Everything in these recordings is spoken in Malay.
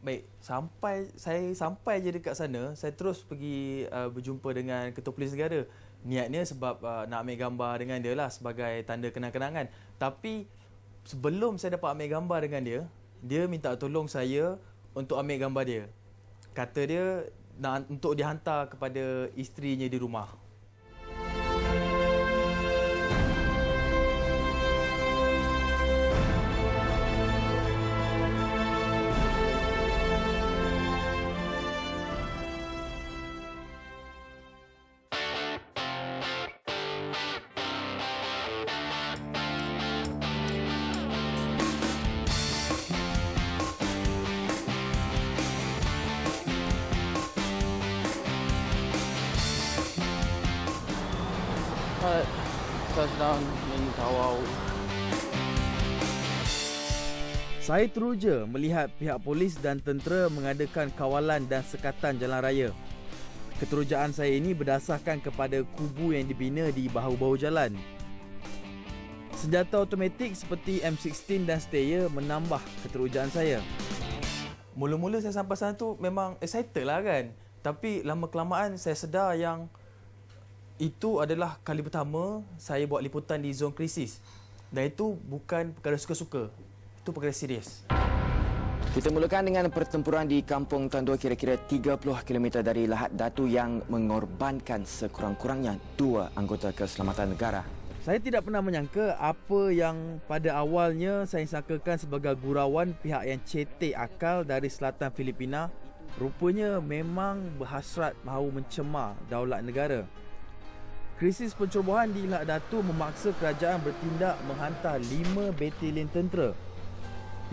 Baik, sampai je dekat sana, saya terus pergi berjumpa dengan Ketua Polis Negara. Niatnya sebab nak ambil gambar dengan dia lah sebagai tanda kenang-kenangan. Tapi sebelum saya dapat ambil gambar dengan dia, dia minta tolong saya untuk ambil gambar dia. Kata dia untuk dihantar kepada isterinya di rumah. Saya sedang mengkawal. Saya teruja melihat pihak polis dan tentera mengadakan kawalan dan sekatan jalan raya. Keterujaan saya ini berdasarkan kepada kubu yang dibina di bahu-bahu jalan. Senjata automatik seperti M16 dan Steyr menambah keterujaan saya. Mula-mula saya sampai sana tu memang excited lah kan. Tapi lama-kelamaan saya sedar yang itu adalah kali pertama saya buat liputan di zon krisis. Dan itu bukan perkara suka-suka. Itu perkara serius. Kita mulakan dengan pertempuran di Kampung Tandua kira-kira 30 km dari Lahad Datu yang mengorbankan sekurang-kurangnya 2 anggota keselamatan negara. Saya tidak pernah menyangka apa yang pada awalnya saya sangkakan sebagai gurauan pihak yang cetek akal dari selatan Filipina rupanya memang berhasrat mahu mencemar daulat negara. Krisis pencerobohan di Lahad Datu memaksa kerajaan bertindak menghantar 5 batalion tentera.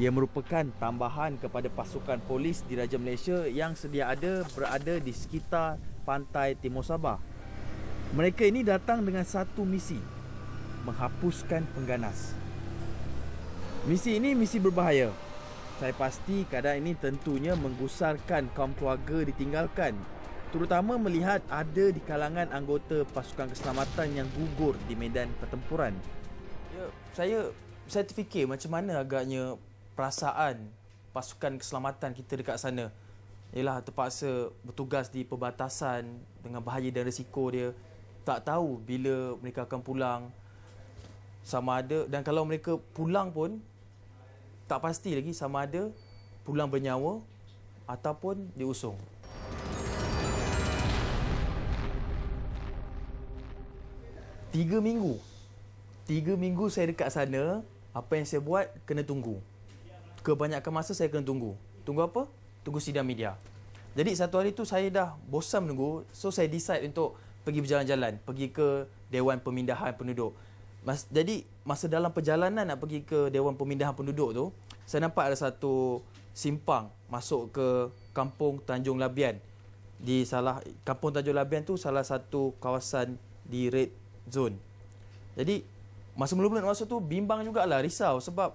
Ia merupakan tambahan kepada pasukan polis Diraja Malaysia yang sedia ada berada di sekitar pantai Timur Sabah. Mereka ini datang dengan satu misi, menghapuskan pengganas. Misi ini misi berbahaya. Saya pasti keadaan ini tentunya menggusarkan kaum keluarga ditinggalkan, terutama melihat ada di kalangan anggota pasukan keselamatan yang gugur di medan pertempuran. Ya, saya terfikir macam mana agaknya perasaan pasukan keselamatan kita dekat sana. Ialah terpaksa bertugas di perbatasan dengan bahaya dan risiko dia. Tak tahu bila mereka akan pulang. Sama ada, dan kalau mereka pulang pun tak pasti lagi sama ada pulang bernyawa ataupun diusung. 3 minggu. 3 minggu saya dekat sana, apa yang saya buat kena tunggu. Kebanyakan masa saya kena tunggu. Tunggu apa? Tunggu sidang media. Jadi satu hari tu saya dah bosan menunggu, so saya decide untuk pergi berjalan-jalan, pergi ke Dewan Pemindahan Penduduk. Jadi masa dalam perjalanan nak pergi ke Dewan Pemindahan Penduduk tu, saya nampak ada satu simpang masuk ke Kampung Tanjung Labian. Kampung Tanjung Labian tu salah satu kawasan di red zone. Jadi masa mula-mula nak masuk tu bimbang jugalah, risau sebab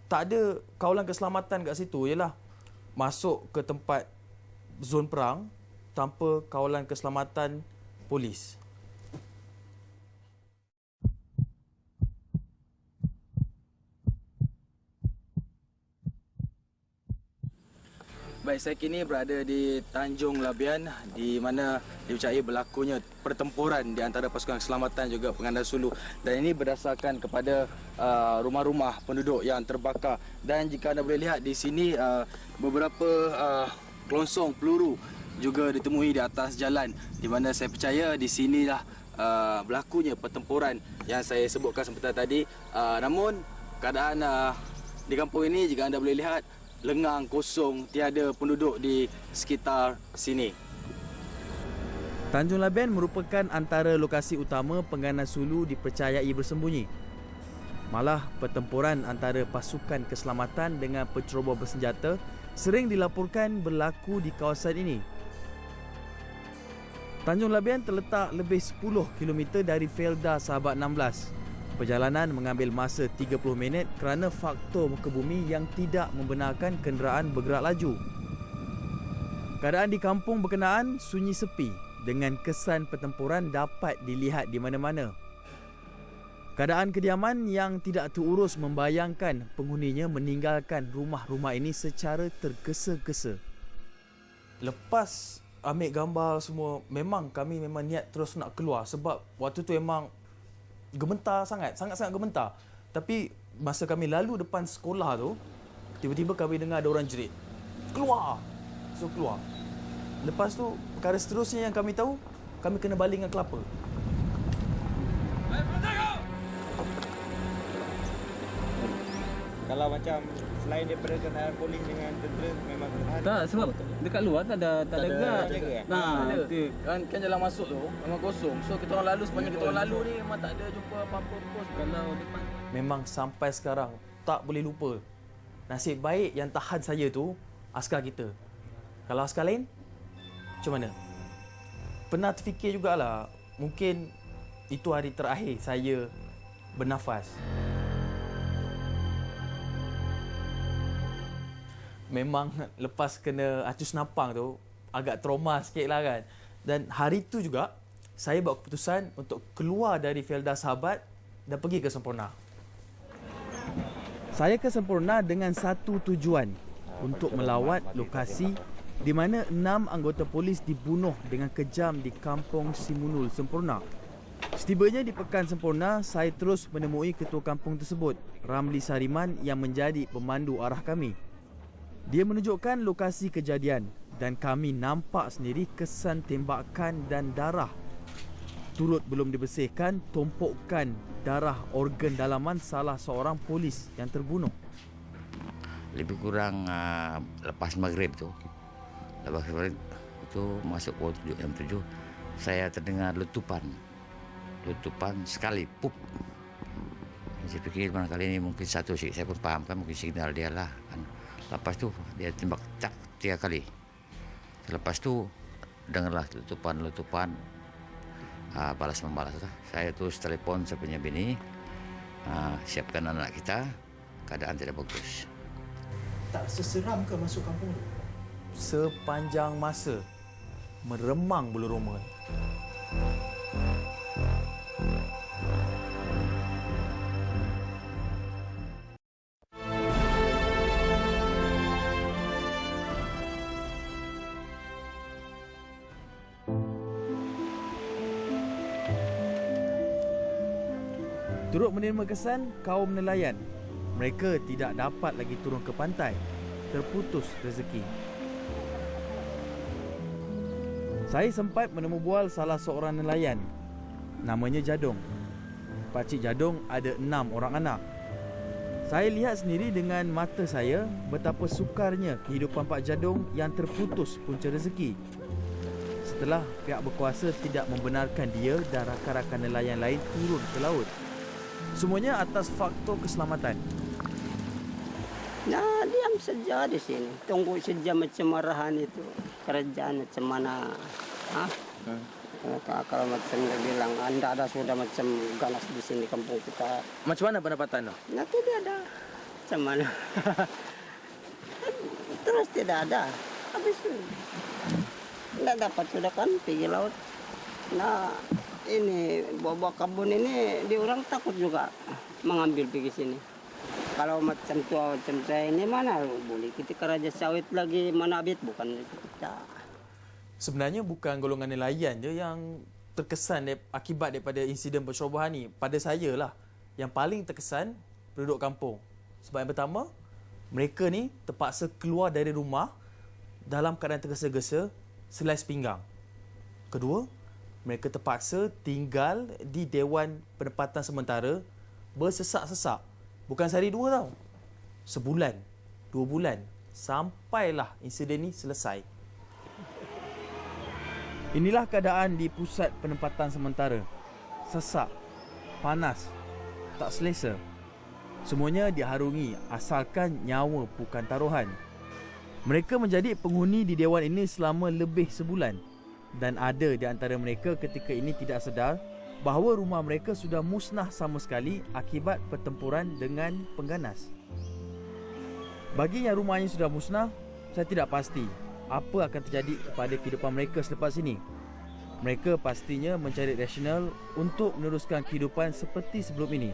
tak ada kawalan keselamatan kat situ. Ialah masuk ke tempat zon perang tanpa kawalan keselamatan polis. Baik, saya kini berada di Tanjung Labian di mana dipercayai berlakunya pertempuran di antara pasukan keselamatan juga pengandas Sulu, dan ini berdasarkan kepada rumah-rumah penduduk yang terbakar. Dan jika anda boleh lihat di sini beberapa kelongsong peluru juga ditemui di atas jalan, di mana saya percaya di sinilah berlakunya pertempuran yang saya sebutkan sebentar tadi. Namun keadaan di kampung ini jika anda boleh lihat lengang, kosong, tiada penduduk di sekitar sini. Tanjung Labian merupakan antara lokasi utama pengganas Sulu dipercayai bersembunyi. Malah pertempuran antara pasukan keselamatan dengan penceroboh bersenjata sering dilaporkan berlaku di kawasan ini. Tanjung Labian terletak lebih 10 km dari Felda Sahabat 16. Perjalanan mengambil masa 30 minit kerana faktor muka bumi yang tidak membenarkan kenderaan bergerak laju. Keadaan di kampung berkenaan sunyi sepi dengan kesan pertempuran dapat dilihat di mana-mana. Keadaan kediaman yang tidak terurus membayangkan penghuninya meninggalkan rumah-rumah ini secara tergesa-gesa. Lepas ambil gambar semua, kami memang niat terus nak keluar sebab waktu tu memang gemetar sangat-sangat gemetar. Tapi masa kami lalu depan sekolah tu, tiba-tiba kami dengar ada orang jerit, "Keluar!" So keluar. Lepas tu perkara seterusnya yang kami tahu, kami kena baling dengan kelapa. Kalau macam selain daripada kenderaan polis dengan tentera memang tertahan. Tak, sebab dekat luar tak ada guard. Nah, Ada. Kan jalan masuk tu memang kosong. So kita orang lalu, sepanjang kita orang lalu ni memang tak ada jumpa apa-apa pos. kalau depan Memang sampai sekarang tak boleh lupa. Nasib baik yang tahan saya tu askar kita. Kalau askar lain, macam mana? Pernah terfikir jugalah, mungkin itu hari terakhir saya bernafas. Memang lepas kena acus napang tu agak trauma sikit lah kan. Dan hari tu juga saya buat keputusan untuk keluar dari Felda Sahabat dan pergi ke Semporna. Saya ke Semporna dengan satu tujuan, untuk melawat lokasi di mana 6 anggota polis dibunuh dengan kejam di Kampung Simunul, Semporna. Setibanya di Pekan Semporna, saya terus menemui ketua kampung tersebut, Ramli Sariman, yang menjadi pemandu arah kami. Dia menunjukkan lokasi kejadian dan kami nampak sendiri kesan tembakan dan darah. Turut belum dibersihkan tumpukan darah organ dalaman salah seorang polis yang terbunuh. Lebih kurang lepas maghrib tu. Lepas maghrib itu masuk pukul 7, jam 7, saya terdengar letupan sekali, pup. Saya fikir barangkali ini mungkin satu, saya pun faham kan mungkin signal dia lah kan. Lepas tu dia tembak cak 3 kali. Lepas tu dengarlah letupan, balas membalas lah. Saya terus telefon saya punya bini, siapkan anak kita, keadaan tidak bagus. Tak seseram ke masuk kampung tu? Sepanjang masa meremang bulu roma. Turut menerima kesan kaum nelayan. Mereka tidak dapat lagi turun ke pantai. Terputus rezeki. Saya sempat menemu bual salah seorang nelayan. Namanya Jadong. Pakcik Jadong ada 6 orang anak. Saya lihat sendiri dengan mata saya betapa sukarnya kehidupan Pak Jadong yang terputus punca rezeki. Setelah pihak berkuasa tidak membenarkan dia dan rakan-rakan nelayan lain turun ke laut. Semuanya atas faktor keselamatan. Nah, diam saja di sini. Tunggu saja macam marahan itu. Kerajaan macam mana. Kalau macam dia bilang, anda ada sudah macam ganas di sini kampung kita. Macam mana pendapatan tu? Nanti dia ada. Macam mana. Terus tidak ada. Habis itu. Tidak dapat sudah kan pergi laut. Nah, ini buah-buah kebun ini dia orang takut juga mengambil pergi sini. Kalau macam tua macam saya ini mana boleh kita kerja sawit lagi mana habis bukan kita. Sebenarnya bukan golongan nelayan je yang terkesan akibat daripada insiden percerobohan ni. Pada saya lah yang paling terkesan penduduk kampung. Sebab yang pertama, mereka ni terpaksa keluar dari rumah dalam keadaan tergesa-gesa selai sepinggang. Kedua, mereka terpaksa tinggal di Dewan Penempatan Sementara bersesak-sesak. Bukan sehari 2 tau. Sebulan, 2 bulan. Sampailah insiden ni selesai. Inilah keadaan di pusat penempatan sementara. Sesak, panas, tak selesa. Semuanya diharungi asalkan nyawa bukan taruhan. Mereka menjadi penghuni di Dewan ini selama lebih sebulan. Dan ada di antara mereka ketika ini tidak sedar bahawa rumah mereka sudah musnah sama sekali akibat pertempuran dengan pengganas. Bagi yang rumahnya sudah musnah, saya tidak pasti apa akan terjadi kepada kehidupan mereka selepas ini. Mereka pastinya mencari rasional untuk meneruskan kehidupan seperti sebelum ini.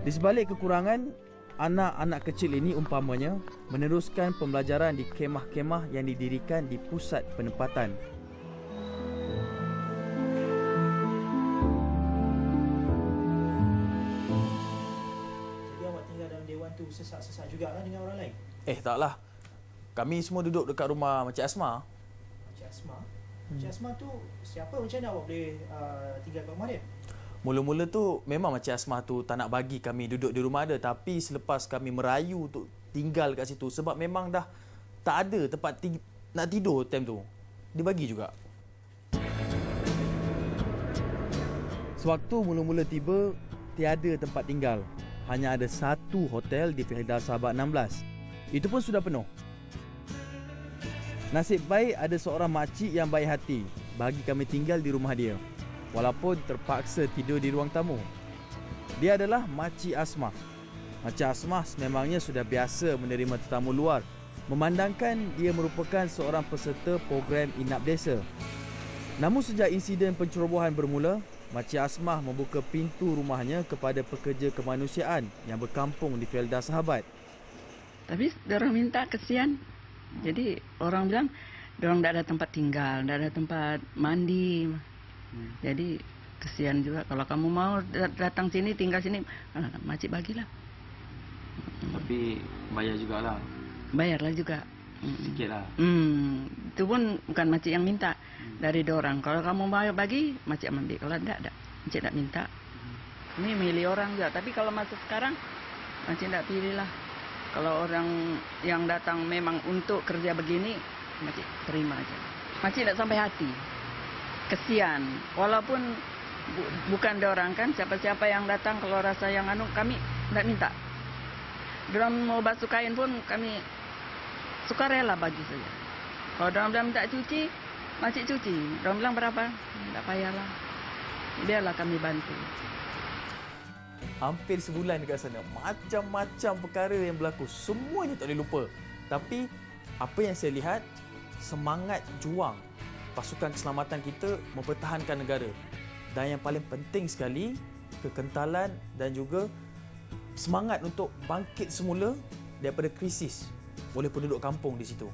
Di sebalik kekurangan, anak-anak kecil ini umpamanya meneruskan pembelajaran di kemah-kemah yang didirikan di pusat penempatan. Jadi awak tinggal dalam dewan tu sesak-sesak jugalah dengan orang lain. Taklah. Kami semua duduk dekat rumah Makcik Asma. Encik Asma. Encik Asma tu siapa, macam mana awak boleh tinggal kat rumah dia? Mula-mula tu memang Makcik Asma tu tak nak bagi kami duduk di rumah dia, tapi selepas kami merayu untuk tinggal kat situ sebab memang dah tak ada tempat nak tidur time tu, dia bagi juga. Sewaktu mula-mula tiba, tiada tempat tinggal. Hanya ada satu hotel di Firdaus Sahabat 16. Itu pun sudah penuh. Nasib baik ada seorang makcik yang baik hati bagi kami tinggal di rumah dia, walaupun terpaksa tidur di ruang tamu. Dia adalah Makcik Asmah. Makcik Asmah sememangnya sudah biasa menerima tetamu luar, memandangkan dia merupakan seorang peserta program Inap Desa. Namun sejak insiden pencerobohan bermula, Makcik Asmah membuka pintu rumahnya kepada pekerja kemanusiaan yang berkampung di Felda Sahabat. Tapi orang minta kesian. Jadi orang bilang orang tak ada tempat tinggal, tak ada tempat mandi. Jadi kesian juga kalau kamu mau datang sini, tinggal sini, makcik bagilah. Tapi bayar jugalah. Bayarlah juga. Sikit lah. Itu pun bukan makcik yang minta, dari dorang. Kalau kamu mau bagi, makcik ambil. Kalau tak, makcik tak minta. Ini milih orang juga. Tapi kalau masuk sekarang, makcik tak pilih lah. Kalau orang yang datang memang untuk kerja begini, makcik terima aja. Makcik tak sampai hati. Kesian. Walaupun bukan dorang kan, siapa-siapa yang datang kalau rasa yang kami tak minta. Dorang mau basuh kain pun kami suka rela bagi saja. Kalau dorang bilang minta cuci, makcik cuci. Dorang bilang berapa? Tak payahlah. Biarlah kami bantu. Hampir sebulan dekat sana, macam-macam perkara yang berlaku, semuanya tak boleh lupa. Tapi apa yang saya lihat, semangat juang pasukan keselamatan kita mempertahankan negara. Dan yang paling penting sekali, kekentalan dan juga semangat untuk bangkit semula daripada krisis oleh penduduk kampung di situ.